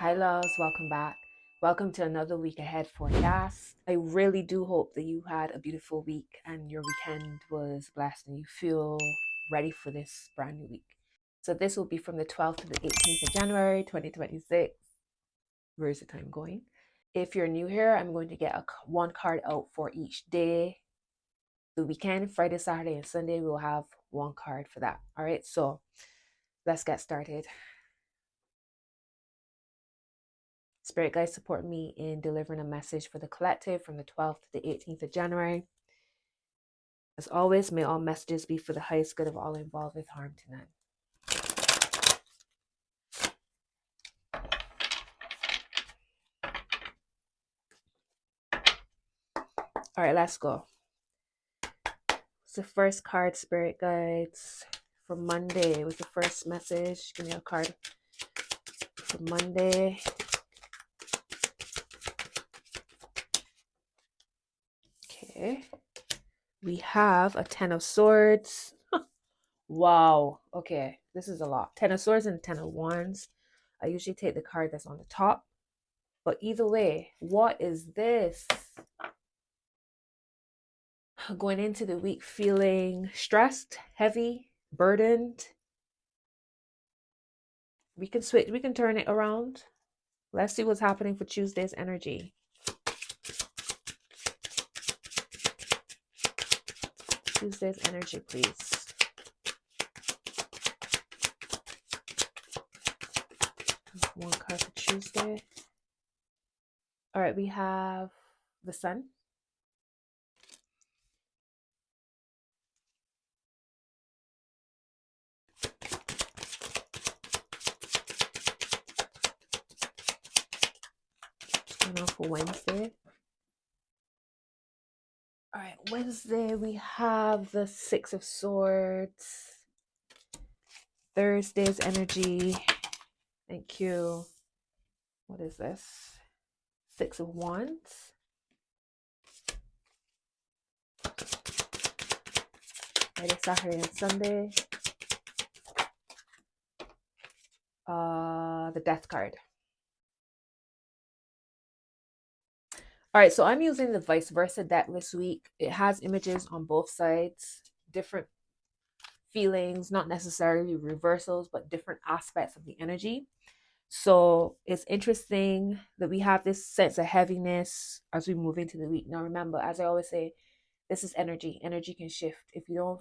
Hi, loves. Welcome back. Welcome to another week ahead forecast. I really do hope that you had a beautiful week and your weekend was blessed and you feel ready for this brand new week. So, this will be from the 12th to the 18th of January 2026. Where is the time going? If you're new here, I'm going to get one card out for each day. The weekend, Friday, Saturday, and Sunday, we'll have one card for that. All right, so let's get started. Spirit guides support me in delivering a message for the collective from the 12th to the 18th of January. As always, may all messages be for the highest good of all involved with harm to none. All right, let's go. It's the first card, Spirit guides, for Monday. It was the first message. Give me a card for Monday. Okay. We have a Ten of Swords. Wow. Okay. This is a lot. Ten of Swords and Ten of Wands. I usually take the card that's on the top. But either way, what is this? Going into the week feeling stressed, heavy, burdened. We can switch, we can turn it around. Let's see what's happening for Tuesday's energy. Tuesday's energy, please. One card for Tuesday. All right, we have the Sun. Going on for Wednesday. All right, Wednesday we have the Six of Swords. Thursday's energy. Thank you. What is this? Six of Wands. Friday, Saturday, and Sunday. The Death card. All right, so I'm using the vice versa deck this week. It has images on both sides, different feelings, not necessarily reversals, but different aspects of the energy. So it's interesting that we have this sense of heaviness as we move into the week. Now, remember, as I always say, this is energy. Energy can shift. If you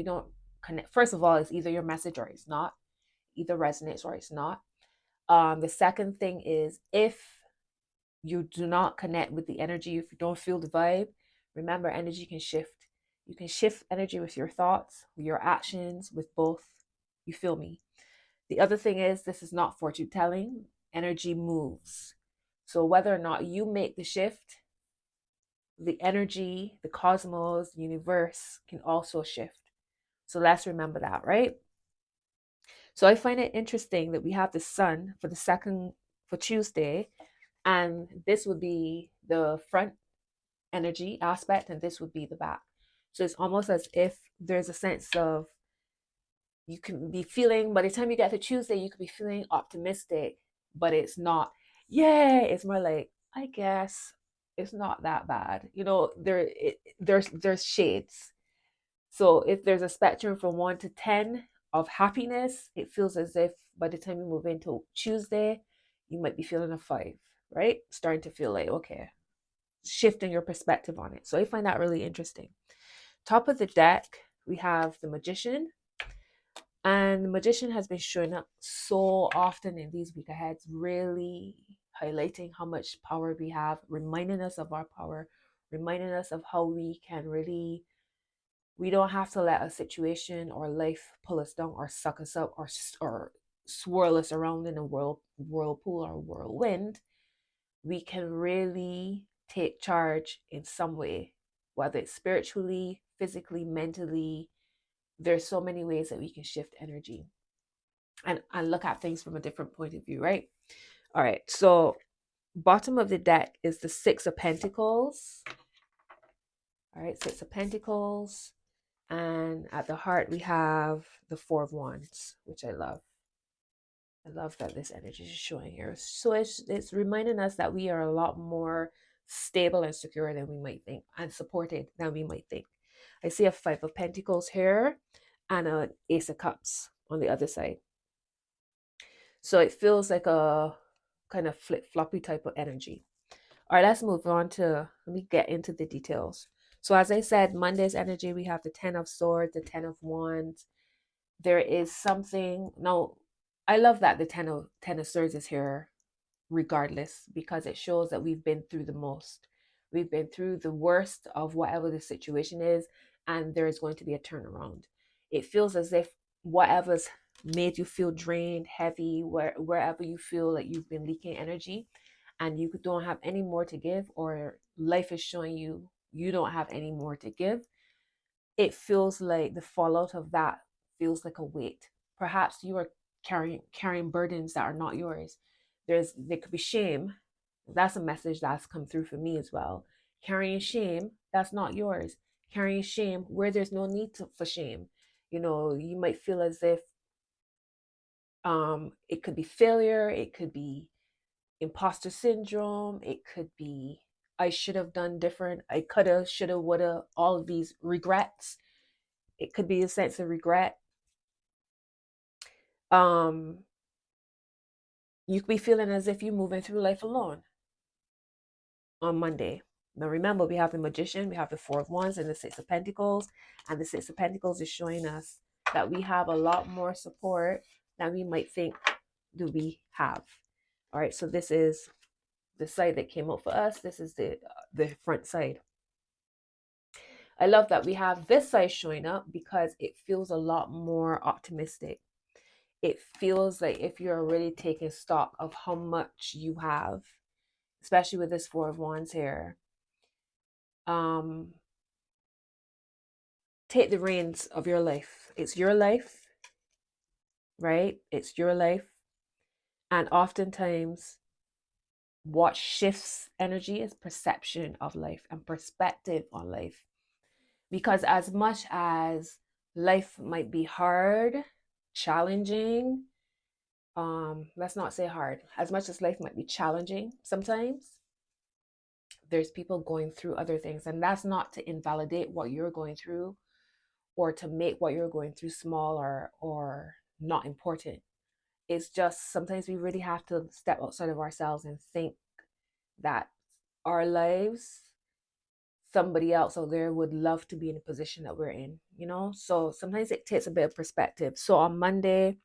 don't connect, first of all, it's either your message or it's not. Either resonates or it's not. The second thing is if you do not connect with the energy, if you don't feel the vibe, remember, energy can shift. You can shift energy with your thoughts, with your actions, with both. You feel me? The other thing is, this is not fortune telling. Energy moves. So whether or not you make the shift, the energy, the cosmos, the universe can also shift. So let's remember that, right? So I find it interesting that we have the Sun for the second for Tuesday, and this would be the front energy aspect, and this would be the back. So it's almost as if there's a sense of, you can be feeling, by the time you get to Tuesday, you could be feeling optimistic, but it's not. Yeah, it's more like, I guess it's not that bad. There's shades. So if there's a spectrum from 1 to 10 of happiness, it feels as if by the time you move into Tuesday, you might be feeling a 5, right? Starting to feel like, okay, shifting your perspective on it. So I find that really interesting. Top of the deck, we have the Magician. And the Magician has been showing up so often in these week aheads, really highlighting how much power we have, reminding us of our power, reminding us of how we can really, we don't have to let a situation or life pull us down or suck us up or swirl us around in a whirlpool or whirlwind. We can really take charge in some way, whether it's spiritually, physically, mentally. There's so many ways that we can shift energy and look at things from a different point of view, right? All right, so bottom of the deck is the Six of Pentacles. All right, Six of Pentacles. And at the heart, we have the Four of Wands, which I love. I love that this energy is showing here. So it's reminding us that we are a lot more stable and secure than we might think, and supported than we might think. I see a Five of Pentacles here and an Ace of Cups on the other side. So it feels like a kind of flip-floppy type of energy. All right, let's move on to, let me get into the details. So as I said, Monday's energy, we have the Ten of Swords, the Ten of Wands. There is something, now, I love that the Ten of Swords is here regardless, because it shows that we've been through the most. We've been through the worst of whatever the situation is, and there is going to be a turnaround. It feels as if whatever's made you feel drained, heavy, wherever you feel like you've been leaking energy and you don't have any more to give, or life is showing you you don't have any more to give, it feels like the fallout of that feels like a weight. Perhaps you are carrying burdens that are not yours. There could be shame. That's a message that's come through for me as well. Carrying shame that's not yours. Carrying shame where there's no need for shame. You know, you might feel as if it could be failure, it could be imposter syndrome, it could be I should have done different, I coulda, shoulda, woulda, all of these regrets. It could be a sense of regret. um you could be feeling as if you're moving through life alone on Monday. Now remember, we have the Magician, we have the Four of Wands, and the Six of Pentacles. And the Six of Pentacles is showing us that we have a lot more support than we might think do we have. All right, so this is the side that came out for us. This is the front side. I love that we have this side showing up because it feels a lot more optimistic. It feels like if you're already taking stock of how much you have, especially with this Four of Wands here, take the reins of your life. It's your life, right? It's your life. And oftentimes, what shifts energy is perception of life and perspective on life. Because as much as life might be hard, challenging, let's not say hard, as much as life might be challenging sometimes, there's people going through other things, and that's not to invalidate what you're going through or to make what you're going through small or not important. It's just sometimes we really have to step outside of ourselves and think that our lives, somebody else out there would love to be in a position that we're in, you know? So sometimes it takes a bit of perspective. So on Monday,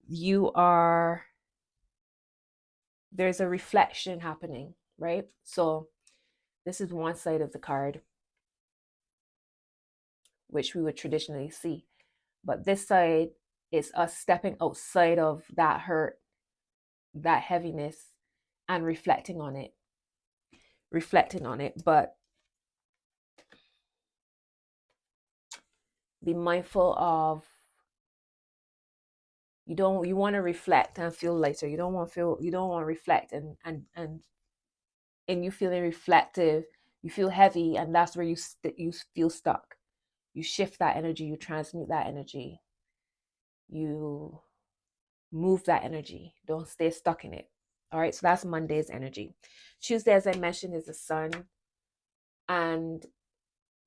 there's a reflection happening, right? So this is one side of the card, which we would traditionally see. But this side is us stepping outside of that hurt, that heaviness, and reflecting on it. But be mindful of, you want to reflect and feel lighter. You don't want to reflect and you feeling reflective, you feel heavy, and that's where you feel stuck. You shift that energy, you transmute that energy, you move that energy. Don't stay stuck in it. All right, so that's Monday's energy. Tuesday, as I mentioned, is the sun. And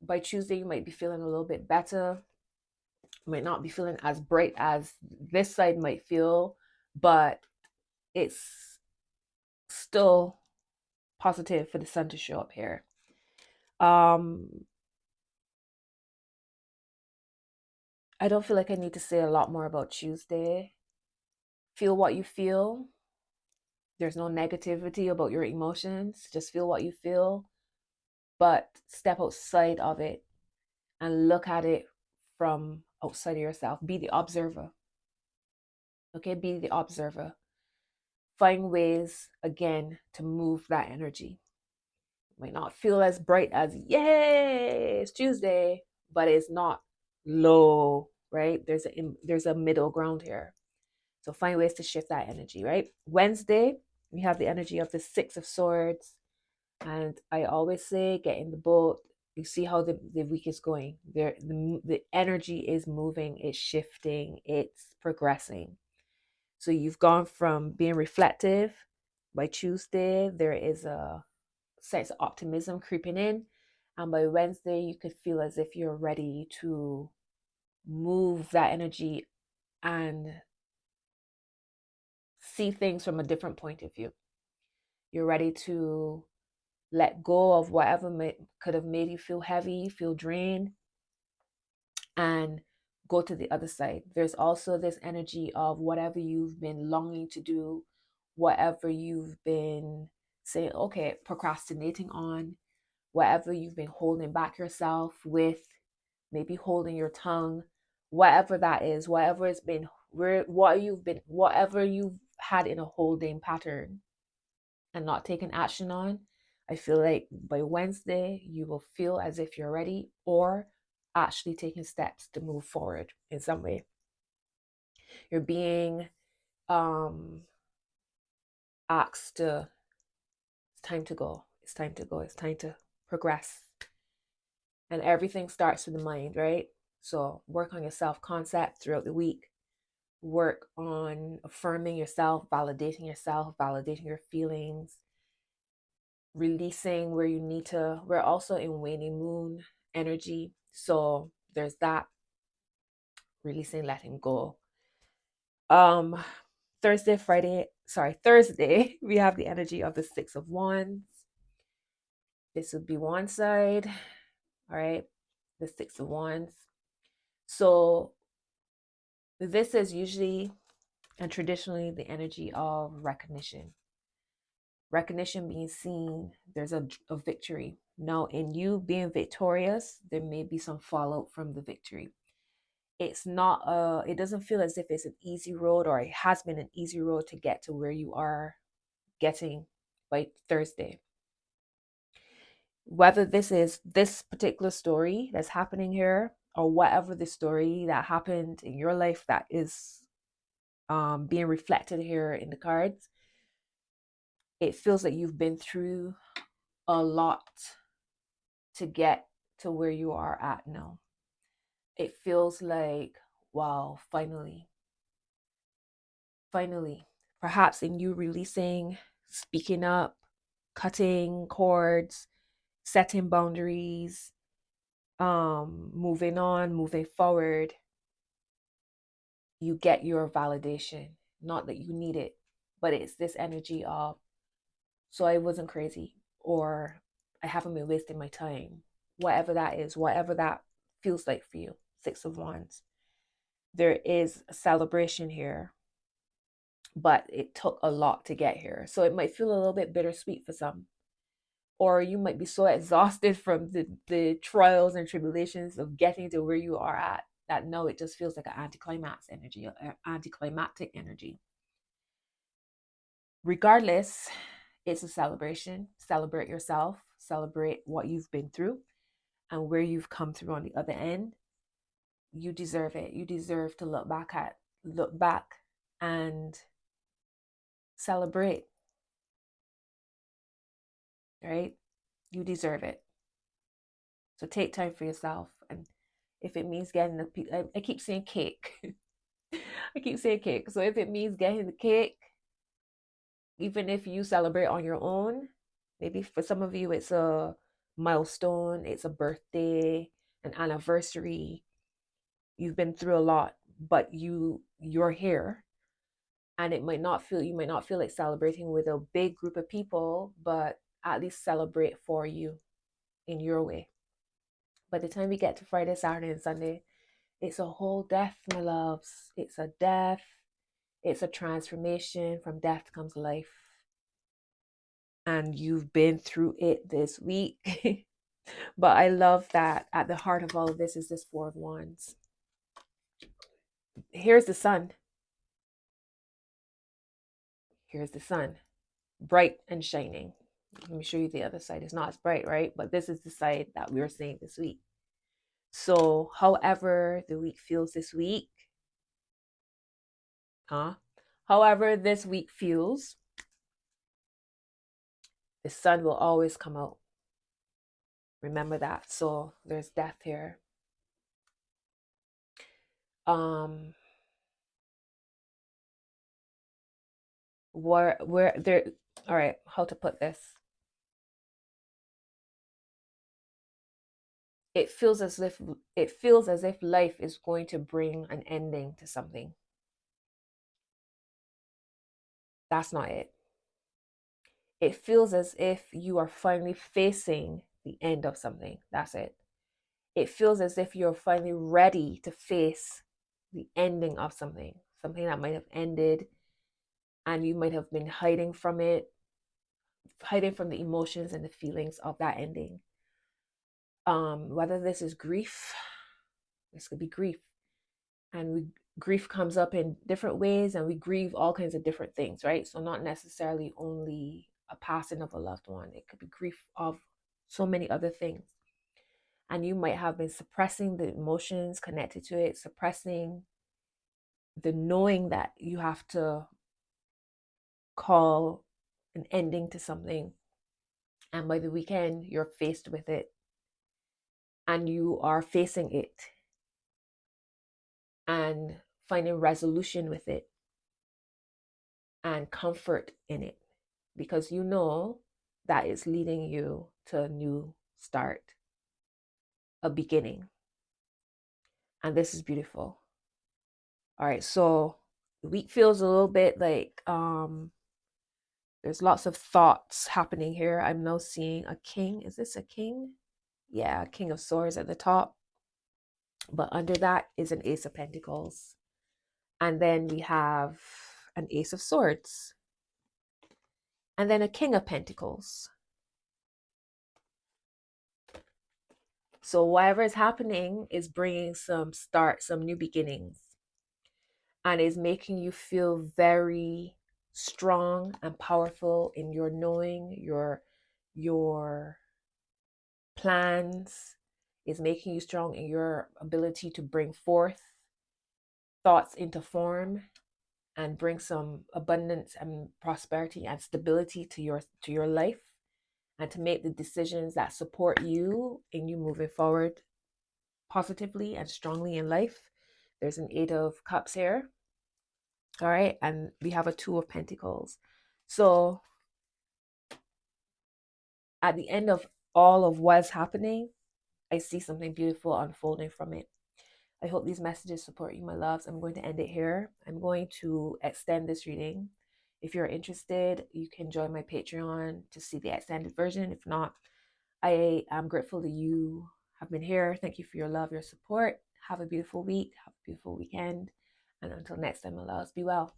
by Tuesday, you might be feeling a little bit better. You might not be feeling as bright as this side might feel, but it's still positive for the sun to show up here. I don't feel like I need to say a lot more about Tuesday. Feel what you feel. There's no negativity about your emotions. Just feel what you feel, but step outside of it and look at it from outside of yourself. Be the observer. Okay, be the observer. Find ways again to move that energy. It might not feel as bright as yay, it's Tuesday, but it's not low, right? There's a middle ground here. So find ways to shift that energy, right? Wednesday, we have the energy of the Six of Swords. And I always say, get in the boat. You see how the week is going. The energy is moving, it's shifting, it's progressing. So you've gone from being reflective. By Tuesday, there is a sense of optimism creeping in. And by Wednesday, you could feel as if you're ready to move that energy and see things from a different point of view. You're ready to let go of whatever could have made you feel heavy, feel drained, and go to the other side. There's also this energy of whatever you've been longing to do, whatever you've been saying, okay, procrastinating on, whatever you've been holding back yourself with, maybe holding your tongue, whatever that is, whatever it's been, whatever you've had in a holding pattern and not taking action on. I feel like by Wednesday, you will feel as if you're ready or actually taking steps to move forward in some way. You're being um asked to, it's time to go. It's time to go. It's time to progress. And everything starts with the mind, right? So work on your self-concept throughout the week. Work on affirming yourself, validating your feelings, releasing where you need to. We're also in waning moon energy. So there's that, releasing, letting go. Um Thursday, we have the energy of the Six of Wands. This would be one side, all right? The Six of Wands. So this is usually and traditionally the energy of recognition. Recognition being seen, there's a victory. Now, in you being victorious, there may be some fallout from the victory. It's not it doesn't feel as if it's an easy road, or it has been an easy road to get to where you are getting by Thursday. Whether this is this particular story that's happening here, or whatever the story that happened in your life that is being reflected here in the cards, it feels like you've been through a lot to get to where you are at now. It feels like, wow, finally, perhaps in you releasing, speaking up, cutting cords, setting boundaries, moving on, moving forward, you get your validation. Not that you need it, but it's this energy of, so I wasn't crazy, or I haven't been wasting my time. Whatever that is, whatever that feels like for you. Six of Wands. There is a celebration here, but it took a lot to get here. So it might feel a little bit bittersweet for some. Or you might be so exhausted from the trials and tribulations of getting to where you are at that no, it just feels like an anticlimactic energy. Regardless, it's a celebration. Celebrate yourself, celebrate what you've been through and where you've come through on the other end. You deserve it. You deserve to look back and celebrate, right? You deserve it. So take time for yourself. And if it means getting I keep saying cake. I keep saying cake. So if it means getting the cake, even if you celebrate on your own, maybe for some of you it's a milestone, it's a birthday, an anniversary. You've been through a lot, but you're here. And it might not feel you might not feel like celebrating with a big group of people, but at least celebrate for you in your way. By the time we get to Friday, Saturday, and Sunday, it's a whole death, my loves. It's a death. It's a transformation. From death comes life. And you've been through it this week. But I love that at the heart of all of this is this Four of Wands. Here's the sun. Here's the sun. Bright and shining. Let me show you the other side. It's not as bright, right? But this is the side that we were seeing this week. So, however the week feels this week, however this week feels, the sun will always come out. Remember that. So there's death here. Um where there, all right, how to put this? It feels as if life is going to bring an ending to something. That's not it. It feels as if you are finally facing the end of something. That's it. It feels as if you're finally ready to face the ending of something, something that might have ended and you might have been hiding from it, hiding from the emotions and the feelings of that ending. Whether this is grief, this could be grief. And grief comes up in different ways and we grieve all kinds of different things, right? So not necessarily only a passing of a loved one. It could be grief of so many other things. And you might have been suppressing the emotions connected to it, suppressing the knowing that you have to call an ending to something. And by the weekend, you're faced with it and you are facing it and finding resolution with it and comfort in it because you know that it's leading you to a new start, a beginning. And this is beautiful. All right, so the week feels a little bit like there's lots of thoughts happening here. I'm now seeing a king. Is this a king? Yeah, King of Swords at the top. But under that is an Ace of Pentacles. And then we have an Ace of Swords. And then a King of Pentacles. So whatever is happening is bringing some start, some new beginnings, and is making you feel very strong and powerful in your knowing, your plans, is making you strong in your ability to bring forth thoughts into form and bring some abundance and prosperity and stability to your life, and to make the decisions that support you in you moving forward positively and strongly in life. There's an Eight of Cups here. All right. And we have a Two of Pentacles. So at the end of all of what's happening, I see something beautiful unfolding from it. I hope these messages support you, my loves. I'm going to end it here. I'm going to extend this reading. If you're interested, you can join my Patreon to see the extended version. If not, I am grateful that you have been here. Thank you for your love, your support. Have a beautiful week. Have a beautiful weekend. And until next time, my loves, be well.